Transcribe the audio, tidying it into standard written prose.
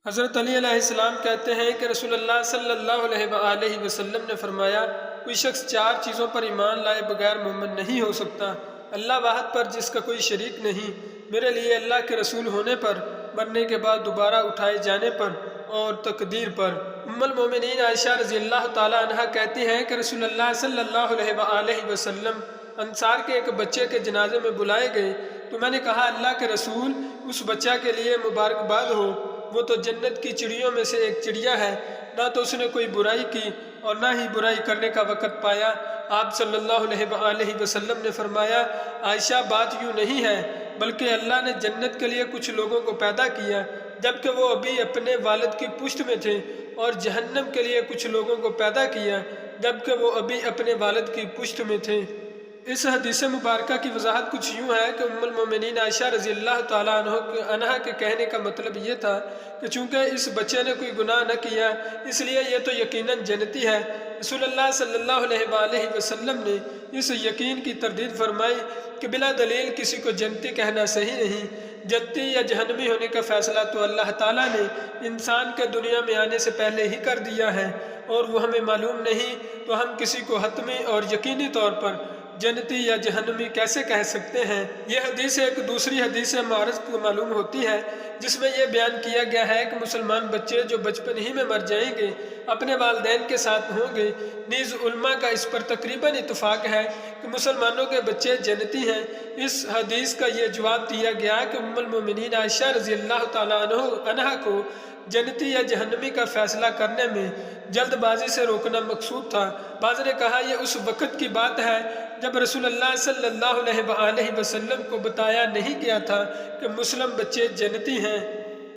حضرت علی علیہ السلام کہتے ہیں کہ رسول اللہ صلی اللہ علیہ وآلہ وسلم نے فرمایا، کوئی شخص 4 چیزوں پر ایمان لائے بغیر مومن نہیں ہو سکتا: اللہ واحد پر جس کا کوئی شریک نہیں، میرے لیے اللہ کے رسول ہونے پر، مرنے کے بعد دوبارہ اٹھائے جانے پر، اور تقدیر پر۔ ام المومنین عائشہ رضی اللہ تعالیٰ عنہا کہتی ہیں کہ رسول اللہ صلی اللہ علیہ وآلہ وسلم انصار کے ایک بچے کے جنازے میں بلائے گئے تو میں نے کہا، اللہ کے رسول، اس بچہ کے لیے مبارکباد ہو، وہ تو جنت کی چڑیوں میں سے ایک چڑیا ہے، نہ تو اس نے کوئی برائی کی اور نہ ہی برائی کرنے کا وقت پایا۔ آپ صلی اللہ علیہ وآلہ وسلم نے فرمایا، عائشہ، بات یوں نہیں ہے، بلکہ اللہ نے جنت کے لیے کچھ لوگوں کو پیدا کیا جبکہ وہ ابھی اپنے والد کی پشت میں تھے، اور جہنم کے لیے کچھ لوگوں کو پیدا کیا جبکہ وہ ابھی اپنے والد کی پشت میں تھے۔ اس حدیث مبارکہ کی وضاحت کچھ یوں ہے کہ ام المومنین عائشہ رضی اللہ تعالیٰ عنہا کے کہنے کا مطلب یہ تھا کہ چونکہ اس بچے نے کوئی گناہ نہ کیا، اس لیے یہ تو یقیناً جنتی ہے۔ رسول اللہ صلی اللہ علیہ وآلہ وسلم نے اس یقین کی تردید فرمائی کہ بلا دلیل کسی کو جنتی کہنا صحیح نہیں۔ جنتی یا جہنمی ہونے کا فیصلہ تو اللہ تعالیٰ نے انسان کے دنیا میں آنے سے پہلے ہی کر دیا ہے، اور وہ ہمیں معلوم نہیں تو ہم کسی کو حتمی اور یقینی طور پر جنتی یا جہنمی کیسے کہہ سکتے ہیں؟ یہ حدیث ایک دوسری حدیث معرض کو معلوم ہوتی ہے جس میں یہ بیان کیا گیا ہے کہ مسلمان بچے جو بچپن ہی میں مر جائیں گے اپنے والدین کے ساتھ ہوں گے۔ نیز علماء کا اس پر تقریباً اتفاق ہے کہ مسلمانوں کے بچے جنتی ہیں۔ اس حدیث کا یہ جواب دیا گیا کہ ام المومنین عائشہ رضی اللہ تعالیٰ عنہا کو جنتی یا جہنمی کا فیصلہ کرنے میں جلد بازی سے روکنا مقصود تھا۔ بعض نے کہا یہ اس وقت کی بات ہے جب رسول اللہ صلی اللہ علیہ وآلہ وسلم کو بتایا نہیں گیا تھا کہ مسلم بچے جنتی ہیں۔